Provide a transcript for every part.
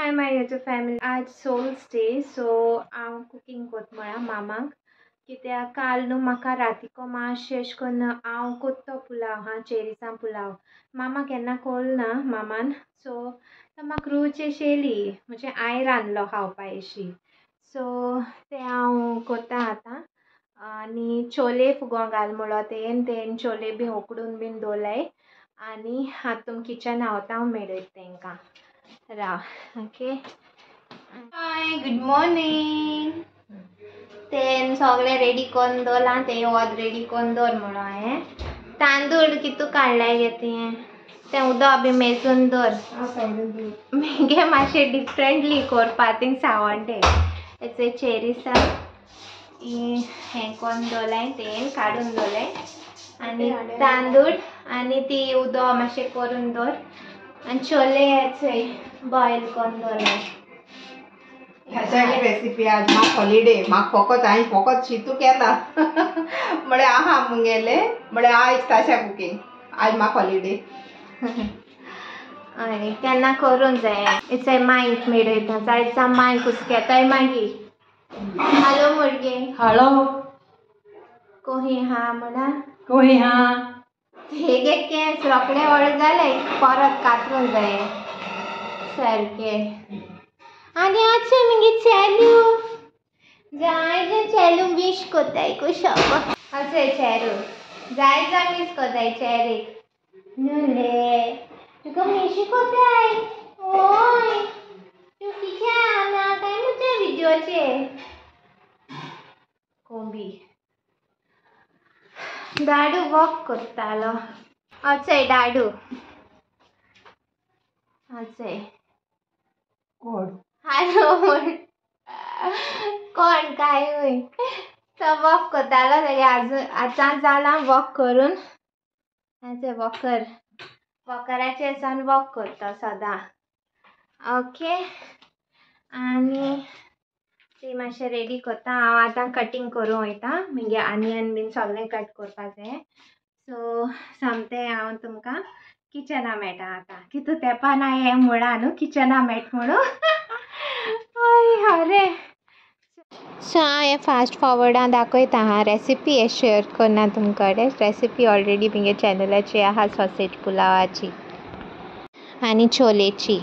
Hi my YouTube family. आज Souls Day, so I'm cooking कोत मामाक कित्याक काल न्हू म्हाका रातीको मातशें अशें करून हांव कोत्तो पुलाव चेरीसां पुलाव मामा केन्ना कोल ना मामान सो म्हाका रूच अशी येयली म्हणजे हांवें रांदलो खावपा अशी सो तें हांव कोत्ता आतां आनी छोले फुगो घाल म्हणलो तेन छोले बी उकडून बीन दवरल्याय आनी आतां किचना वता हांव मेळयता तेंकां राव ओके हाय गुड मॉर्निंग तेन सगळे रेडी करून दवरला ते वत रेडी करून दवर म्हणून हांवें तांदूळ कितू काडल्याय गे तें उदक बी मेजून दवर मगे मातशें डिफरंटली करपा थिंग सावंडे हेचे चेरीसा हें करून दवरलें तें काडून दवरलें आनी तांदूळ आनी ती उदक मातशें करून दवर आनी छोले हेचे बॉयल करून दवरलें ह्याची रेसिपी आज म्हाका हॉलिडे म्हाका फकत शितू केला म्हळ्यार आहा मुंगेले म्हळ्यार आयज ताशा कुकिंग आज म्हाका हॉलिडे हय केन्ना करूंक जाय इट्स मांयक मेळयता जायचा मांयक कुसकेताय मागीर हालो मुर्गे हालो कोही हा म्हणा कोही हा हेगे केंस रोकडे व्हड जाले परत कातरूंक जाय सारके आनी आजचे मगे चेलू जाय चेलू वीश कोताय कुशाक असे चेरू जाय वीश कोताय चेरीक नुले तुका मिशी कोताय ओय तू कित्या आना काय म्हणते व्हिडिओचे कोंबी दाडू वॉक करतालो अचय दाडू अचय कोण हालो म्हण कोण काय हुय तो वॉक करतालो तेगे आतां जाला वॉक करून हेचे वॉकराचे सान वॉक करता सदां ओके आनी ती मातशें रेडी करता हांव आतां कटींग करूं वयता मगे आनियन बीन सगळें कट करपा जाय सो सामतें हांव तुमकां किचना मेळटा आतां कितू तेंपा ना हें म्हणा न्हू किचना मेळटा म्हणून अरे सो हांव हें फास्ट फॉवर्डान दाखयता रेसिपी हें शेअर करना तुमचे कडेन रेसिपी ऑलरेडी म्हगे चॅनलाची आहा सॉसेज पुलावाची आनी छोलेची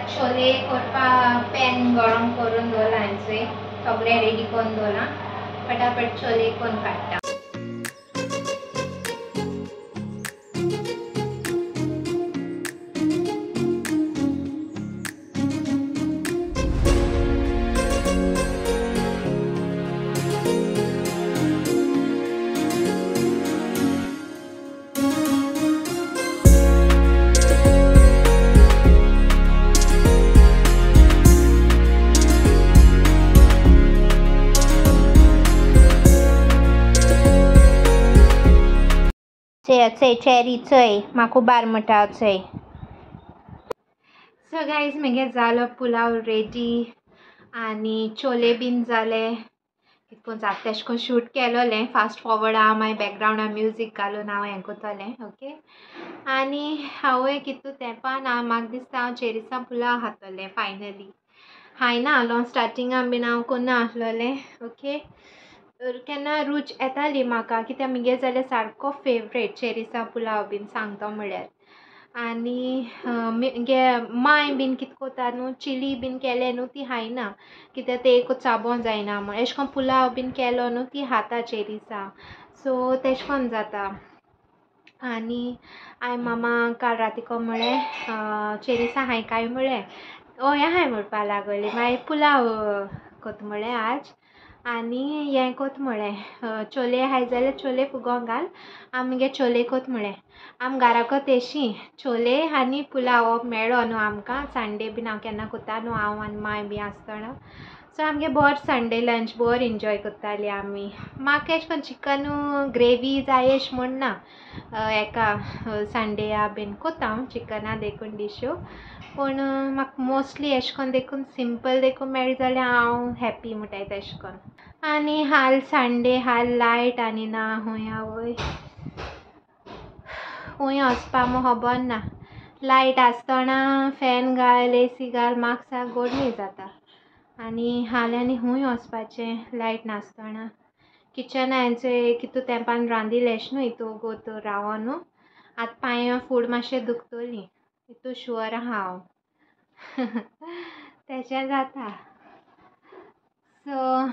छोले करपा पॅन गरम करून दवरला हांचे सगळे रेडी करून दवरला फटाफट छोले करून काडटा चय चेरी चय म्हाका बारमटा चय. सो गायज मगे जालो पुलाव रेडी आनी चोले बीन जाले. कितको जाता तेश कोन शूट केलोलें फास्ट फॉरवर्ड हांव मागीर बॅकग्रावंडा म्युजीक घालून हांव हें कोत्तोलें. ओके आनी हांवें कितू तेंपान म्हाका दिसता हांव चेरिसा पुलाव खातोलें फायनली. खायना आहलो स्टार्टिंगान बीन हांव कोन्ना आहलोलें. ओके केन्ना रूच येताली म्हाका कित्याक मगे जाल्यार सारको फेवरेट चेरिसा पुलाव बीन सांगतो म्हळ्यार. आनी मगे माय बीन कितें कोत्ता न्हू चिली बीन केलें न्हू ती खायना कित्याक तें एक चाबोन जायना म्हण. एशें कोन्न पुलाव बीन केलो न्हू ती खाता चेरिसा. सो तेशें कोन्न जाता. आनी हांवें मामा काल रातीको म्हळें चेरिसा हांय काय म्हळें ओय हांय म्हणपा लागोली. मागीर पुलाव कोत म्हळें आज आनी हें कोत म्हळें चोले हाय जाल्यार चोले फुगोंक घाल. आमगे चोले कोत म्हळें आम घारा कोत एशी चोले आनी पुलाव हो मेळ्ळो न्हू आमकां संडे बीन हांव केन्ना कोत्ता न्हू हांव आनी माय बी आसतना. सो आमगे बोर संडे लंच बोर एन्जॉय कोत्तालीं आमी. म्हाका एशें कोन्न चिकन ग्रेवी जाय एश म्हण ना हेका संडेया बीन कोत्ता हांव चिकना देखून डिश्यो पूण म्हाका मोस्टली एशें कोन्न देखून सिंपल देखून मेळ्ळी जाल्यार हांव हॅप्पी म्हणटाय तेशें कोन्न. आनी हाल संडे हाल लायट आनी ना हूंय आवय हूंय वचपा मो खबर ना. लायट आसतना फॅन घाल एसी घाल म्हाका सारको गोडणी जाता. आनी हाल आनी हूंय वचपाचें लायट नासतना. किचना हेंचो कितू तेंपान रांदिलें एश न्हू हितू गोत रावोन न्हू आतां पांयां फूड मातशें दुखतोलीं हितू शुअर हांव तेजें जाता. सो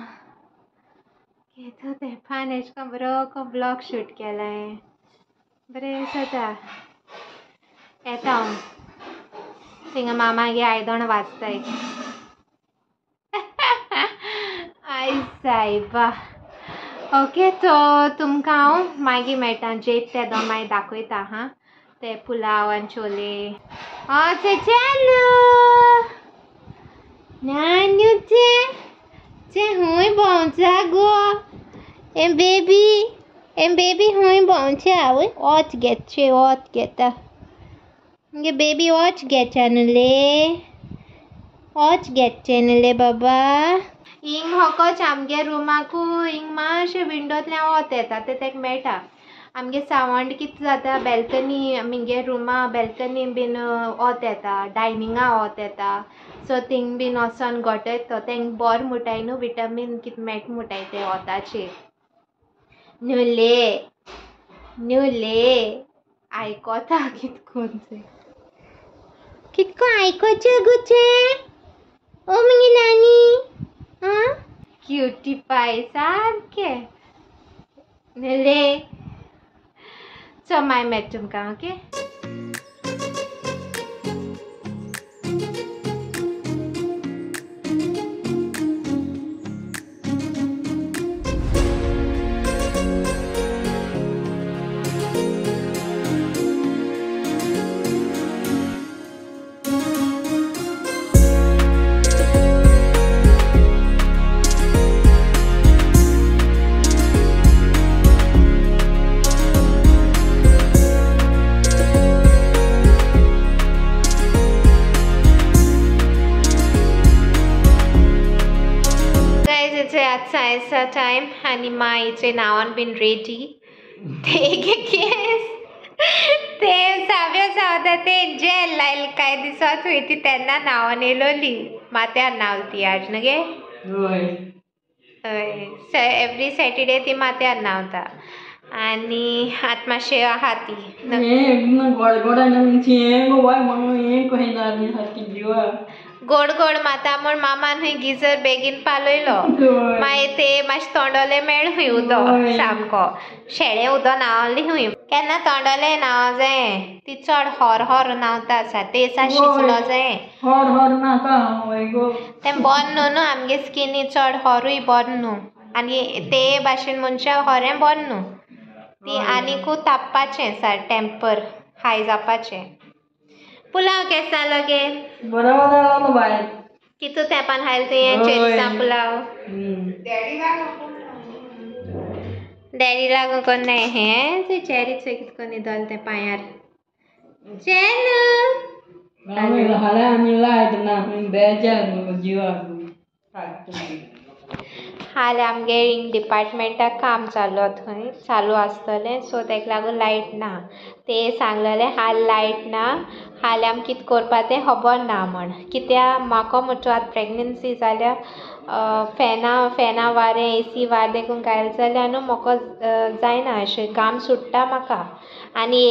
कितू तेंपान एशें कोन्न बरो को ब्लॉग शूट केलाय बरें जाता. येता हांव थिंगा मामागे आयदोण वाजताय आय सायबा. ओके तो तुमकां हांव मागीर मेळटा जेत तेदो मागीर दाखयता हां ते पुलाव आनी चोले. चालू नानू ते हूंय भोंवचा गो एम बेबी हूंय भोंवचा आवय वच घेतचे वच घेता मगे बेबी वच घेचा न्हूले वच घेतचे न्हूले बाबा. हिंग होकोच आमगे रुमाकू हिंग मातशें विंडोतल्यान वत येता तें तेका मेळटा. आमगे सावंड कितें जाता बॅल्कनी आमगे रुमा बॅल्कनी बीन वत येता डायनिंगा वत येता. सो थिंग बीन वोसोन घोटयत तो तेंक बोर मुटाय न्हू विटामीन कितें मेळटा मुटाय ते वताचेर. न्हूले न्हूले आयकोता कितकोन चोय कितको आयकोचें गो तें ओ मगे नानी आं क्युटी पाय सारकें न्हूले. चल मागीर मेळटा तुमकां ओके. आजचा टाइम आनी मायेचे नावान बीन रेडी ते केस ते साव्यो सावता ते जेल लायल कांय दिसात वयती तेन्ना नांवान येयलोली माथ्यार नावली ती आज न्हू गे. हय एवरी सॅटरडे ती माथ्यार नावता आनी आतां मातशें आहा ती गोड गोड माता म्हूण मामान हूंय गिजर बेगीन पालयलो मागीर ते मातशें तोंडोलें मेळ हूंय उदो सामको शेळें उदो न्हांवली हूंय. केन्ना तोंडोलें न्हांव जायें ती चड होर होर न्हांवता आसा तेसा शिजलो जायें तें बोर न्हू आमगे स्किनी चड होरूय बोर न्हू आनी ते भाशेन मनशां होरें बोर न्हू ती आनीकू तापपाचें सर टेम्पर हाय जावपाचें. पुलाव केस जालो गे कितू तेंपान खायला तुवें चेरिसा पुलाव डॅडी लागू कोण नाही हे ते चॅरीचे कितको न्हिदल ते पांयार चॅन हाल आमगे डिपार्टमेंटाक काम थंय चालू आसतलें सो तेका लागून लायट ना ते सांगलेलें हाल लायट ना हाल आम कित करपा तें खबर ना म्हण कित्या म्हाका म्हटो आतां प्रेग्नन्सी जाल्यार फॅना वारें AC वारें देखून घायल जाल्यार न्हू म्हाका जायना अशें घाम सुट्टा म्हाका आनी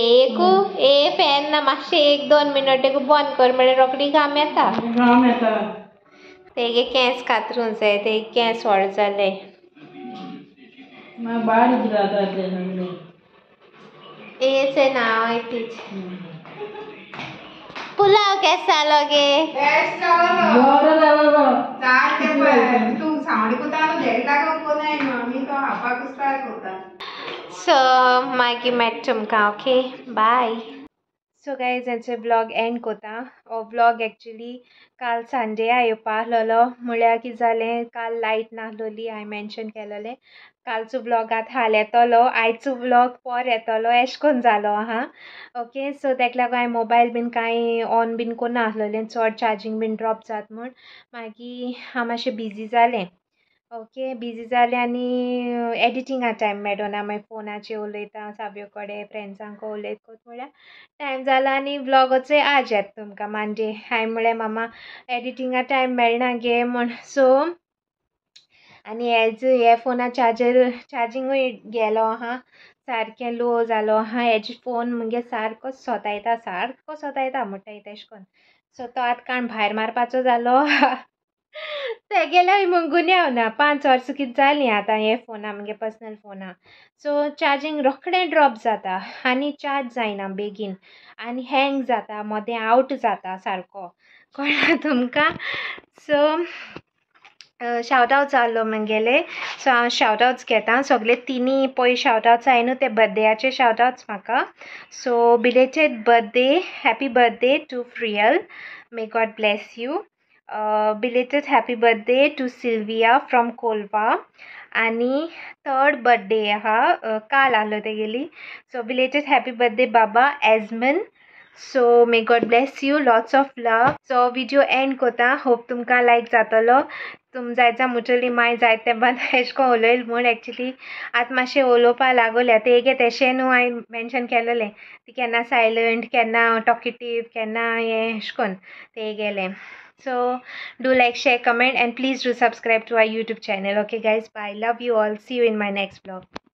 फॅन ना मातशें 1-2 मिनट बंद कर म्हळ्यार रोखडी घाम येता तेगे केंस कातरूंक जाय ते केंस व्हड जाले येचे ना तीच पुलाव केसा लगे तू सावणी कोता मी तो हापाक स्टार्ट करता सो मागीर मेट तुमकां ओके बाय सो गायज हेंचे ब्लॉग एंड कोता हो ब्लॉग एक्चुली काल सांजे येवपा आसलेलो म्हळ्यार कितें जालें काल लायट नासलोली हांवें मेन्शन केलोलें कालचो ब्लॉग आतां हाल येतलो आयचो ब्लॉग पर येतलो एश कोन्न जालो आहा ओके सो तेका लागून हांवें मोबायल बीन कांय ऑन बीन कोन्ना आसलोलें चड चार्जींग बीन ड्रॉप जात म्हूण मागीर हांव मातशें बिजी जालें ओके बिजी जालें आनी एडिटिंगा टायम मेळना मागीर फोनाचेर उलयता साबयो कडेन फ्रेंड्सांक उलयत कोत म्हळ्यार टायम जाला आनी ब्लॉगोचें आज येत तुमकां मांडे हांवें म्हळ्यार मामा एडिटिंगा टायम मेळना गे म्हण सो आनी हे फोना चार्जिंगूय गेलो आहा सारकें लो जालो आहा हेजो फोन मुगे सारको सोतायता म्हणटा तेश कोन्न सो तो आतां काण भायर मारपाचो जालो तेगेल्या गुन्यांव ना 5 वर्सां कितें जालीं आतां हे फोना मुगे पर्सनल फोना सो चार्जींग रोखडें ड्रॉप जाता आनी चार्ज जायना बेगीन आनी हँग जाता मोदें आवट जाता सारको कळ्ळां तुमकां सो शाउट आवट जाल्लो म्हगेले सो हांव शाउट आवट्स घेता सगळे तिनी पय शाउट आवट्स हाय न्हू ते बर्थडेयाचे शाउट आवट्स म्हाका so belated birthday happy birthday to फ्रियल may God bless you belated happy birthday to Sylvia from Colva आनी 3rd बर्थडे आहा काल आसलो तेगेली सो बिलेटेड हॅपी बर्थडे बाबा एजमन so may God bless you lots of love so video and कोता hope तुमकां लायक जातलो तुम जायचा मुचली माय जायते बंद एश को उलयल म्हूण एक्चुली आतां मातशें उलोवपा लागोलें तेगे तेशें न्हू हांवें मेन्शन केलोलें ती केन्ना सायलंट केन्ना टॉकेटीव केन्ना हें एश कोन्न तेगेलें so do like share comment and please do subscribe to our YouTube channel okay guys bye love you all see you in my next vlog